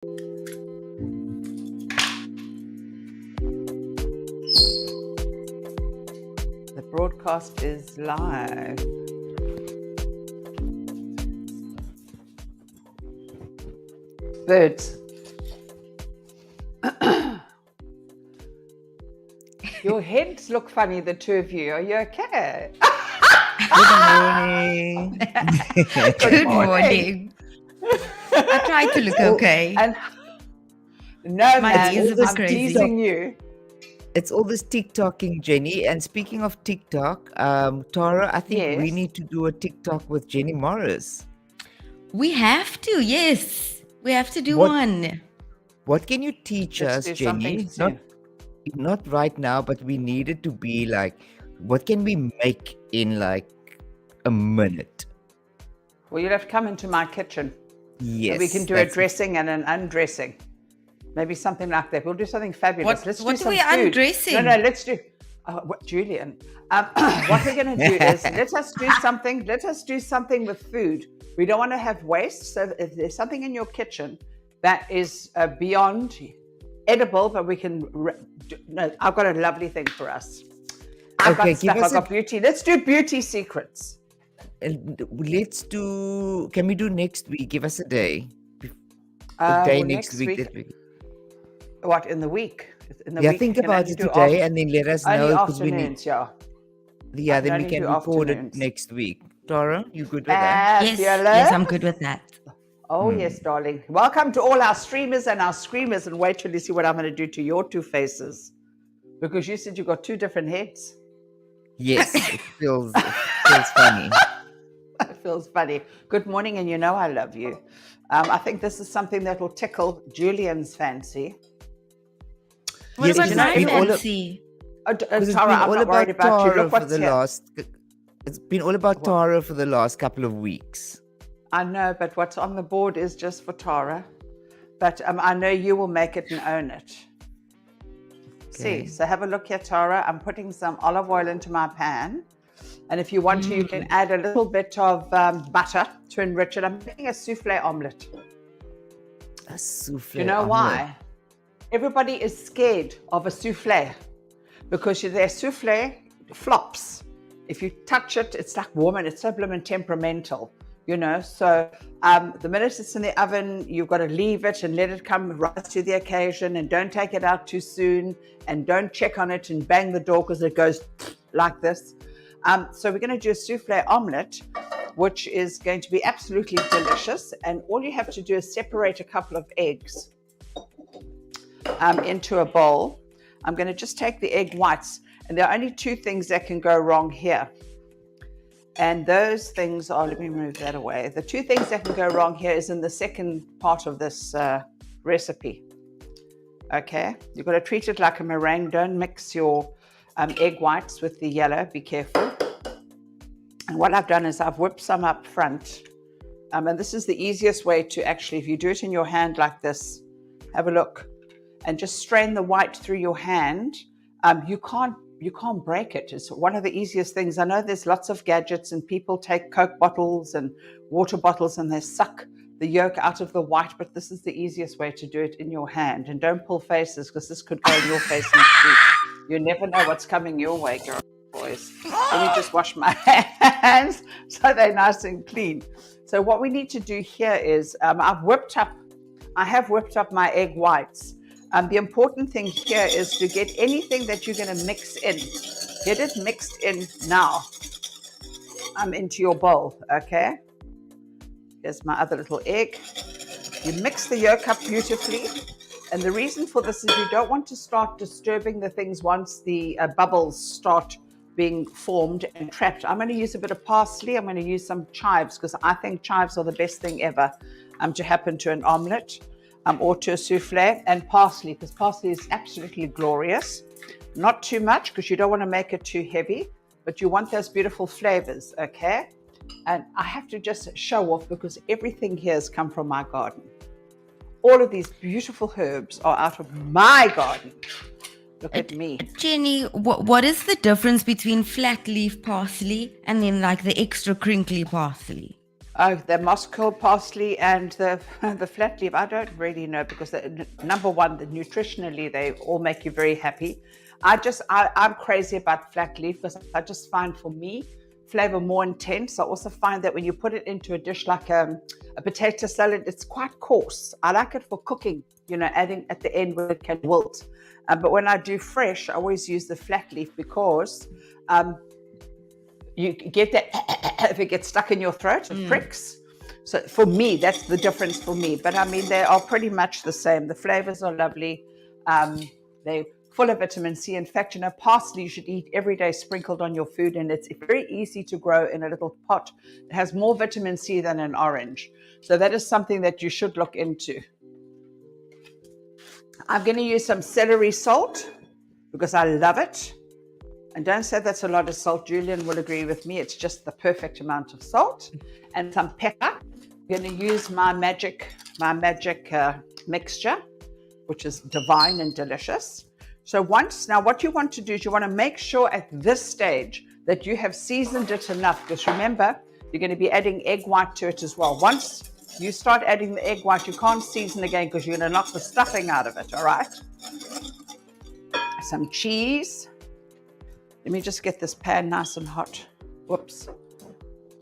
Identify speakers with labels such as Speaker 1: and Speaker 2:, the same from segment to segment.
Speaker 1: The broadcast is live. Birds. Your heads look funny, the two of you. Are you okay?
Speaker 2: Good morning.
Speaker 3: Good morning. I try to look okay.
Speaker 1: And no,
Speaker 3: My
Speaker 1: man,
Speaker 3: ears are
Speaker 1: I'm
Speaker 3: crazy.
Speaker 1: teasing you.
Speaker 2: It's all this TikToking, Jenny. And speaking of TikTok, Tara, I think we
Speaker 1: Yes.
Speaker 2: need to do a TikTok with Jenny Morris.
Speaker 3: We have to, yes. We have to do
Speaker 2: What-
Speaker 3: one.
Speaker 2: What can you teach
Speaker 1: Let's
Speaker 2: us,
Speaker 1: do
Speaker 2: Jenny?
Speaker 1: something soon.
Speaker 2: Not right now, but we need it to be like, what can we make in like a minute?
Speaker 1: Well, you'll have to come into my kitchen.
Speaker 2: Yes.
Speaker 1: We can do a dressing and an undressing. Maybe something like that. We'll do something fabulous. Let's
Speaker 3: What
Speaker 1: do
Speaker 3: are we
Speaker 1: some food.
Speaker 3: undressing?
Speaker 1: No, let's do. Julian, what we're going to do is let us do something. Let us do something with food. We don't want to have waste. So if there's something in your kitchen that is beyond edible, but we can. No, I've got a lovely thing for us. I've
Speaker 2: Okay,
Speaker 1: got stuff.
Speaker 2: give us
Speaker 1: I've got beauty. Let's do beauty secrets.
Speaker 2: Let's do. Can we do next week? Give us a day.
Speaker 1: Well,
Speaker 2: next week.
Speaker 1: What, in the week? In the
Speaker 2: Yeah,
Speaker 1: week,
Speaker 2: think
Speaker 1: you can
Speaker 2: about
Speaker 1: only
Speaker 2: it
Speaker 1: do
Speaker 2: today and then let us know.
Speaker 1: only
Speaker 2: 'cause we need-
Speaker 1: afternoons, yeah.
Speaker 2: Yeah, then we
Speaker 1: only
Speaker 2: can
Speaker 1: do
Speaker 2: record it
Speaker 1: afternoons.
Speaker 2: next week. Tara, you good with that?
Speaker 3: Yes,
Speaker 1: Fabulous.
Speaker 3: yes, I'm good with that.
Speaker 1: Oh, yes, darling. Welcome to all our streamers and our screamers. And wait till you see what I'm going to do to your two faces. Because you said you got two different heads.
Speaker 2: Yes, it feels funny.
Speaker 1: It feels funny. Good morning, and you know I love you. I think this is something that will tickle Julian's fancy.
Speaker 3: What
Speaker 2: Yes,
Speaker 3: about
Speaker 2: it's
Speaker 3: my
Speaker 2: been all
Speaker 3: fancy?
Speaker 2: Because it's
Speaker 1: Tara,
Speaker 2: been
Speaker 1: I'm
Speaker 2: all
Speaker 1: not worried
Speaker 2: about
Speaker 1: about you.
Speaker 2: Tara
Speaker 1: Look
Speaker 2: for
Speaker 1: what's
Speaker 2: the
Speaker 1: here.
Speaker 2: last. It's been all about Tara for the last couple of weeks.
Speaker 1: I know, but what's on the board is just for Tara. But I know you will make it and own it.
Speaker 2: Okay.
Speaker 1: See, so have a look here, Tara. I'm putting some olive oil into my pan. And if you want to, you can add a little bit of butter to enrich it. I'm making a souffle omelette.
Speaker 2: A souffle.
Speaker 1: Do you know
Speaker 2: omelette.
Speaker 1: why? Everybody is scared of a souffle because their souffle flops. If you touch it, it's like warm and it's so blooming temperamental, you know. So the minute it's in the oven, you've got to leave it and let it come rise to the occasion, and don't take it out too soon, and don't check on it and bang the door because it goes like this. So we're going to do a souffle omelette, which is going to be absolutely delicious. And all you have to do is separate a couple of eggs into a bowl. I'm going to just take the egg whites, and there are only two things that can go wrong here. And those things are, let me move that away. The two things that can go wrong here is in the second part of this recipe. Okay, you've got to treat it like a meringue. Don't mix your egg whites with the yellow. Be careful. And what I've done is I've whipped some up front. And this is the easiest way to actually, if you do it in your hand like this, have a look, and just strain the white through your hand. You can't break it. It's one of the easiest things. I know there's lots of gadgets and people take Coke bottles and water bottles and they suck the yolk out of the white, but this is the easiest way to do it in your hand. And don't pull faces because this could go in your face next week. You never know what's coming your way, girls, boys. Let me just wash my hands so they're nice and clean. So what we need to do here is I have whipped up my egg whites. The important thing here is to get anything that you're going to mix in. Get it mixed in now into your bowl, okay? Here's my other little egg. You mix the yolk up beautifully. And the reason for this is you don't want to start disturbing the things once the bubbles start being formed and trapped. I'm going to use a bit of parsley. I'm going to use some chives because I think chives are the best thing ever to happen to an omelette. Or to a souffle, and parsley, because parsley is absolutely glorious. Not too much, because you don't want to make it too heavy, but you want those beautiful flavors, okay? And I have to just show off because everything here has come from my garden. All of these beautiful herbs are out of my garden. Look at me.
Speaker 3: Jenny, what is the difference between flat leaf parsley and then like the extra crinkly parsley?
Speaker 1: Oh, the Moscow parsley and the the flat leaf. I don't really know because number one, the nutritionally they all make you very happy. I'm crazy about flat leaf because I just find for me flavor more intense. I also find that when you put it into a dish like a potato salad, it's quite coarse. I like it for cooking, adding at the end where it can wilt. But when I do fresh, I always use the flat leaf because you get that if it gets stuck in your throat, it pricks. So for me, that's the difference for me. But I mean, they are pretty much the same. The flavors are lovely. They're full of vitamin C. In fact, parsley you should eat every day sprinkled on your food, and it's very easy to grow in a little pot. It has more vitamin C than an orange. So that is something that you should look into. I'm going to use some celery salt because I love it. And don't say that's a lot of salt. Julian will agree with me. It's just the perfect amount of salt. And some pepper. I'm going to use my magic mixture, which is divine and delicious. So now what you want to do is you want to make sure at this stage that you have seasoned it enough. Because remember, you're going to be adding egg white to it as well. Once you start adding the egg white, you can't season again because you're going to knock the stuffing out of it, all right? Some cheese. Let me just get this pan nice and hot. Whoops.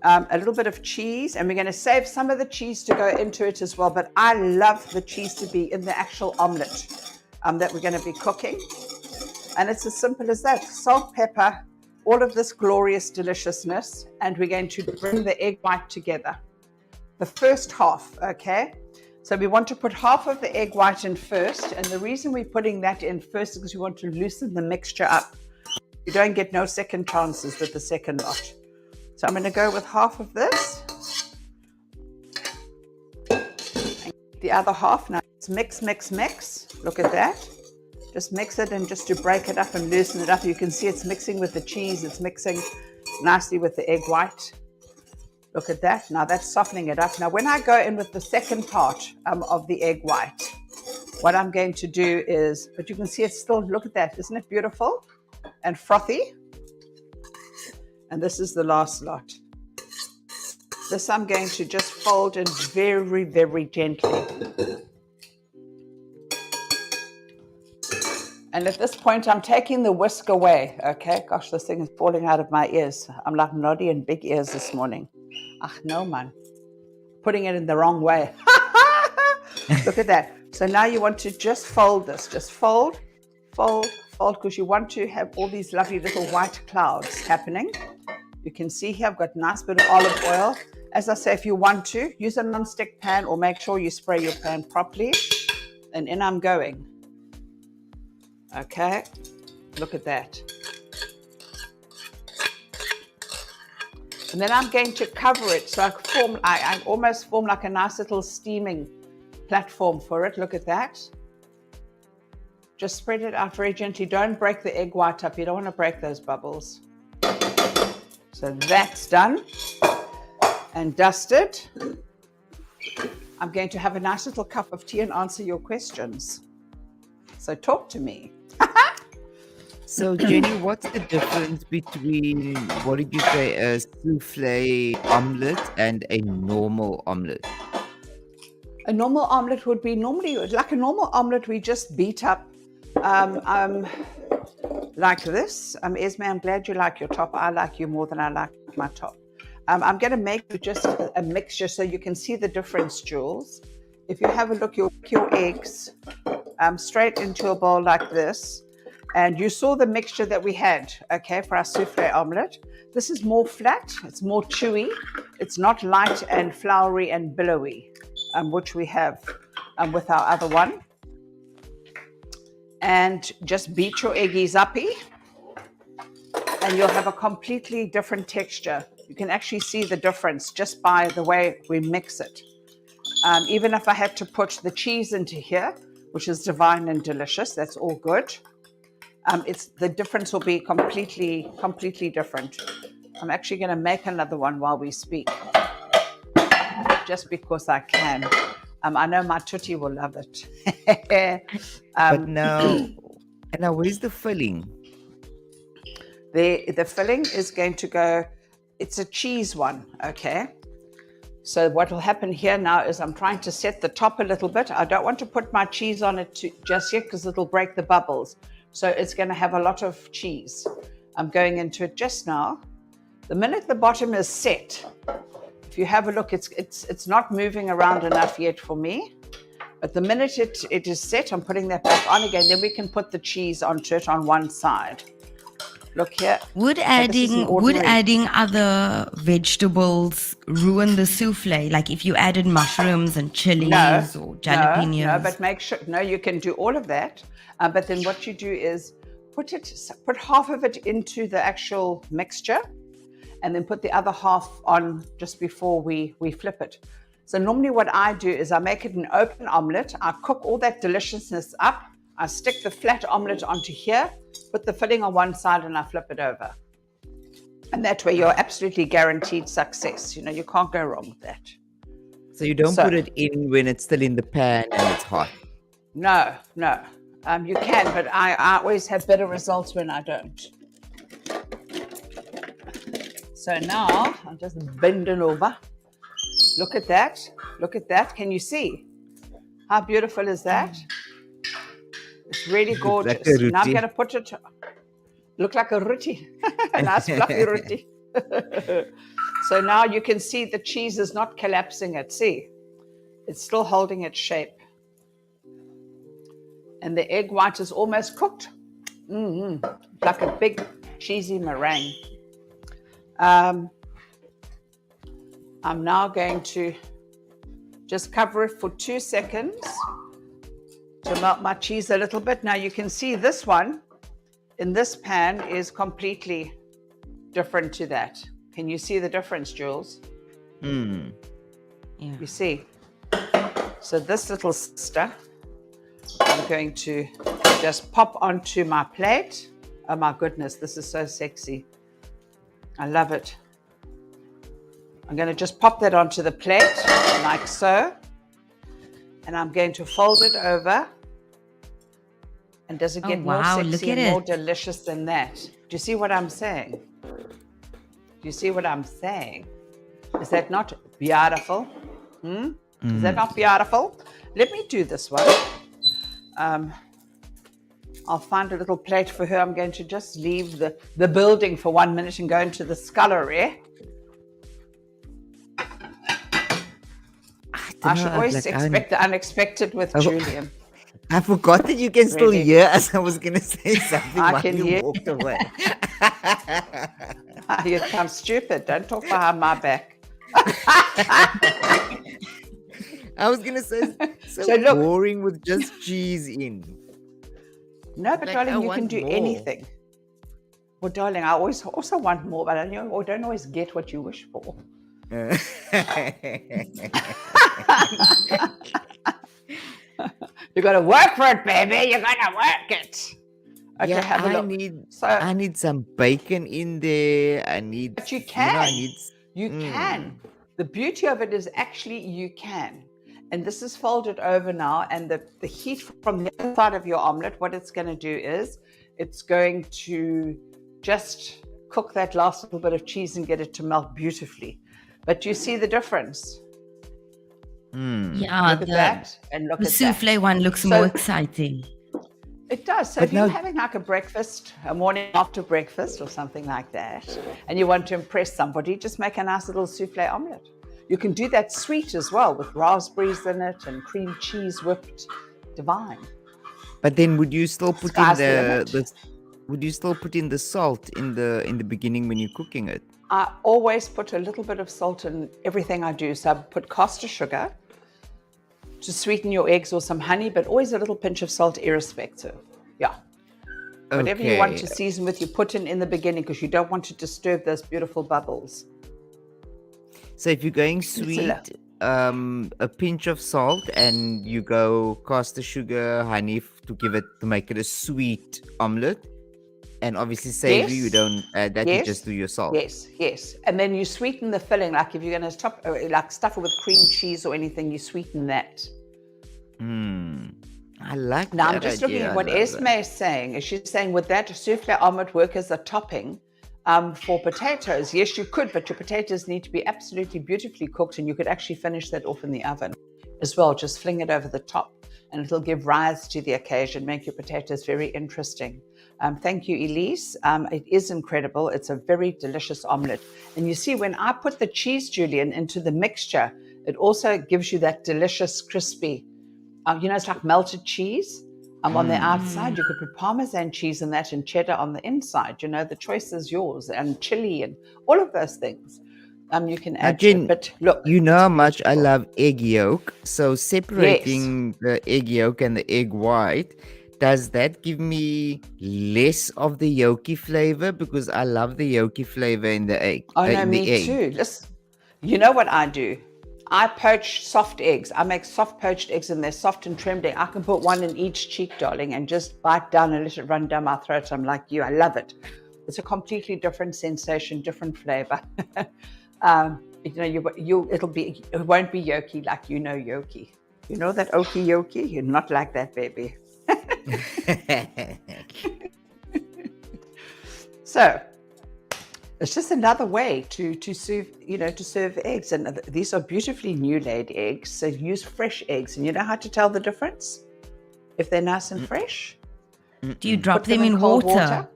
Speaker 1: A little bit of cheese, and we're going to save some of the cheese to go into it as well. But I love the cheese to be in the actual omelette that we're going to be cooking. And it's as simple as that. Salt, pepper, all of this glorious deliciousness. And we're going to bring the egg white together. The first half, okay? So we want to put half of the egg white in first. And the reason we're putting that in first is because we want to loosen the mixture up. You don't get no second chances with the second lot. So I'm going to go with half of this. And the other half. Now it's mix. Look at that. Just mix it, and just to break it up and loosen it up. You can see it's mixing with the cheese. It's mixing nicely with the egg white. Look at that. Now that's softening it up. Now when I go in with the second part of the egg white, what I'm going to do is, but you can see it's still, look at that. Isn't it beautiful? And frothy. And this is the last lot. This I'm going to just fold in very, very gently. And at this point, I'm taking the whisk away. Okay, gosh, this thing is falling out of my ears. I'm like Noddy and big ears this morning. Ach, no, man. Putting it in the wrong way. Look at that. So now you want to just fold this. Just fold, because you want to have all these lovely little white clouds happening. You can see here I've got a nice bit of olive oil. As I say, if you want to, use a non-stick pan or make sure you spray your pan properly. And in I'm going. Okay, look at that. And then I'm going to cover it so I almost form like a nice little steaming platform for it. Look at that. Just spread it out very gently. Don't break the egg white up. You don't want to break those bubbles. So that's done and dusted. I'm going to have a nice little cup of tea and answer your questions. So talk to me.
Speaker 2: So, Jenny, what's the difference between, what did you say, a soufflé omelette and a normal omelette?
Speaker 1: A normal omelette would be like a normal omelette, we just beat up like this. Esme, I'm glad you like your top. I like you more than I like my top. I'm going to make just a mixture so you can see the difference, Jules. If you have a look, you'll put your eggs straight into a bowl like this. And you saw the mixture that we had, okay, for our soufflé omelette. This is more flat, it's more chewy. It's not light and floury and billowy, which we have with our other one. And just beat your eggies uppy, and you'll have a completely different texture. You can actually see the difference just by the way we mix it. Even if I had to put the cheese into here, which is divine and delicious, that's all good. The difference will be completely different. I'm actually going to make another one while we speak, just because I can. I know my tutti will love it.
Speaker 2: But now, where's the filling?
Speaker 1: The filling is going to go, it's a cheese one, okay? So what will happen here now is I'm trying to set the top a little bit. I don't want to put my cheese on it just yet because it'll break the bubbles. So it's going to have a lot of cheese. I'm going into it just now. The minute the bottom is set, if you have a look, it's not moving around enough yet for me. But the minute it is set, I'm putting that back on again. Then we can put the cheese onto it on one side. Look here.
Speaker 3: Would adding other vegetables ruin the souffle? Like if you added mushrooms and chilies or jalapenos?
Speaker 1: No, but make sure, you can do all of that. But then what you do is put half of it into the actual mixture and then put the other half on just before we flip it. So normally what I do is I make it an open omelette. I cook all that deliciousness up. I stick the flat omelette onto here, put the filling on one side and I flip it over. And that way you're absolutely guaranteed success. You can't go wrong with that.
Speaker 2: So you don't put it in when it's still in the pan and it's hot?
Speaker 1: No. You can, but I always have better results when I don't. So now I'm just bending over. Look at that. Can you see? How beautiful is that? It's really gorgeous.
Speaker 2: Like
Speaker 1: now I'm going to put it, look like a roti, a nice fluffy roti. So now you can see the cheese is not collapsing it. See, it's still holding its shape. And the egg white is almost cooked. Like a big cheesy meringue. I'm now going to just cover it for 2 seconds to melt my cheese a little bit. Now you can see this one in this pan is completely different to that. Can you see the difference, Jules?
Speaker 3: Yeah.
Speaker 1: You see? So this little sister, I'm going to just pop onto my plate. Oh my goodness, this is so sexy. I love it. I'm going to just pop that onto the plate like so. And I'm going to fold it over. And does it get more sexy and more delicious than that? Do you see what I'm saying? Is that not beautiful? Is that not beautiful? Let me do this one. I'll find a little plate for her. I'm going to just leave the building for 1 minute and go into the scullery. I should always expect the unexpected with Julian.
Speaker 2: I forgot that you can still hear us. I was going to say something while you walked away.
Speaker 1: You come stupid. Don't talk behind my back.
Speaker 2: I was going to say, so look, boring with just cheese in.
Speaker 1: No, but darling, you can do anything. Well, darling, I always also want more, but I don't always get what you wish for. You got to work for it, baby. You got to work it. Okay,
Speaker 2: yeah,
Speaker 1: have a look.
Speaker 2: I need some bacon in there.
Speaker 1: But you can. You can. The beauty of it is actually you can. And this is folded over now. And the heat from the other side of your omelette, what it's going to do is it's going to just cook that last little bit of cheese and get it to melt beautifully. But you see the difference?
Speaker 3: Yeah,
Speaker 1: look at that and look
Speaker 3: the
Speaker 1: at
Speaker 3: souffle one looks more exciting.
Speaker 1: It does. So if you're having like a breakfast, a morning after breakfast or something like that, and you want to impress somebody, just make a nice little souffle omelette. You can do that sweet as well with raspberries in it and cream cheese whipped. Divine.
Speaker 2: But then would you still put in the salt in the beginning when you're cooking it?
Speaker 1: I always put a little bit of salt in everything I do. So I put caster sugar to sweeten your eggs or some honey, but always a little pinch of salt irrespective. Yeah. Whatever you want to season with, you put in the beginning because you don't want to disturb those beautiful bubbles.
Speaker 2: So if you're going sweet, a pinch of salt, and you go caster sugar, honey to make it a sweet omelette. And obviously savory, you don't add that, you just do your salt.
Speaker 1: Yes. And then you sweeten the filling, like if you're going to stuff it with cream cheese or anything, you sweeten that.
Speaker 2: I like
Speaker 1: that. Now I'm just looking at what Esme is saying. She's saying, would that souffle omelette work as a topping? For potatoes, yes, you could, but your potatoes need to be absolutely beautifully cooked, and you could actually finish that off in the oven as well. Just fling it over the top, and it'll give rise to the occasion, make your potatoes very interesting. Thank you, Elise. It is incredible. It's a very delicious omelette. And you see, when I put the cheese, Julian, into the mixture, it also gives you that delicious crispy, it's like melted cheese. On the outside, you could put Parmesan cheese in that and cheddar on the inside. The choice is yours, and chili and all of those things. You can add to it. But look,
Speaker 2: you know how much I
Speaker 1: beautiful.
Speaker 2: love egg yolk. So separating the egg yolk and the egg white, does that give me less of the yolky flavor? Because I love the yolky flavor in the egg.
Speaker 1: Oh, no,
Speaker 2: in the
Speaker 1: me
Speaker 2: egg.
Speaker 1: too. Listen, you know what I do? I poach soft eggs. I make soft poached eggs, and they're soft and trimmed. I can put one in each cheek, darling, and just bite down and let it run down my throat. I'm like you. I love it. It's a completely different sensation, different flavor. It won't be yolky like yolky. You know that okie yolky? You're not like that, baby. So it's just another way to serve eggs, and these are beautifully new laid eggs. So use fresh eggs, and you know how to tell the difference if they're nice and fresh.
Speaker 3: Do you drop
Speaker 1: Put
Speaker 3: them in
Speaker 1: cold
Speaker 3: water?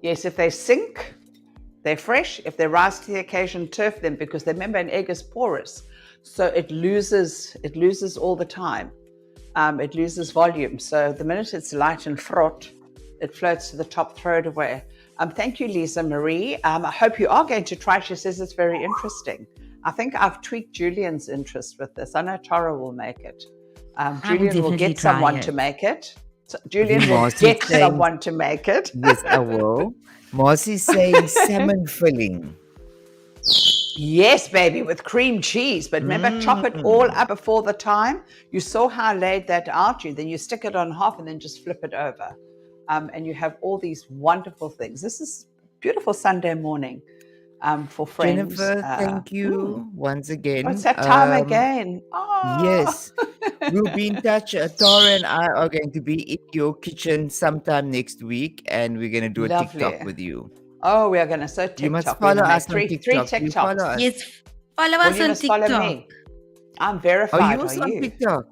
Speaker 1: Yes, if they sink, they're fresh. If they rise to the occasion, turf them, because remember, an egg is porous, so it loses all the time. It loses volume. So the minute it's light and fraught, it floats to the top. Throw it away. Thank you, Lisa Marie. I hope you are going to try. She says it's very interesting. I think I've tweaked Julian's interest with this. I know Tara will make it. Julian will get someone to make it. So Julian will get someone to make it.
Speaker 2: Yes, I will. Marcy's saying salmon filling.
Speaker 1: Yes, baby, with cream cheese. But remember, chop it all up before the time. You saw how I laid that out. Then you stick it on half and then just flip it over. And you have all these wonderful things. This is beautiful Sunday morning for friends.
Speaker 2: Jennifer, thank you once again.
Speaker 1: It's that time again. Oh.
Speaker 2: Yes. We'll be in touch. Tara and I are going to be in your kitchen sometime next week, and we're going to do a TikTok with you.
Speaker 1: Oh, we are going to so TikTok.
Speaker 2: You must follow us
Speaker 1: three
Speaker 2: on TikTok.
Speaker 1: TikToks.
Speaker 3: Yes, follow us on TikTok.
Speaker 1: Follow me. I'm verified.
Speaker 2: Are you also on TikTok?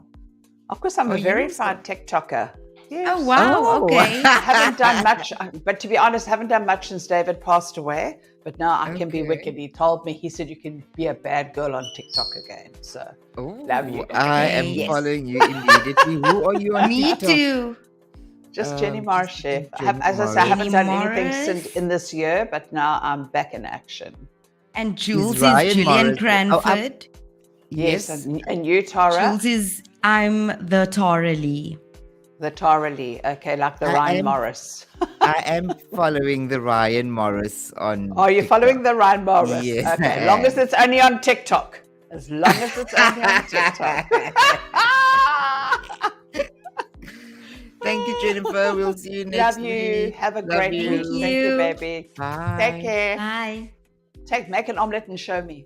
Speaker 1: Of course, I'm a verified TikToker. Yes.
Speaker 3: Oh, wow. Okay.
Speaker 1: I haven't done much, but to be honest, I haven't done much since David passed away. But now I can be wicked. He told me, he said, you can be a bad girl on TikTok again. So, love you.
Speaker 2: I am following you immediately. Who are you on TikTok?
Speaker 3: Me too.
Speaker 1: Just Jenny Morris, chef. As I say, I haven't done anything since in this year, but now I'm back in action.
Speaker 3: And Jules is Julian Cranford.
Speaker 1: Yes, and you, Tara?
Speaker 3: Jules is, I'm the Tara Lee.
Speaker 1: The Tara Lee, okay, like the Ryan Morris.
Speaker 2: I am following the Ryan Morris on
Speaker 1: Oh, you're
Speaker 2: TikTok.
Speaker 1: following the Ryan Morris?
Speaker 2: Yes.
Speaker 1: Okay, as long as it's only on TikTok. As long as it's only on TikTok.
Speaker 2: Thank you, Jennifer. We'll see you next week.
Speaker 1: Love you. Have a great week. Thank you, baby.
Speaker 2: Bye.
Speaker 1: Take care.
Speaker 3: Bye.
Speaker 1: Make an omelette and show me.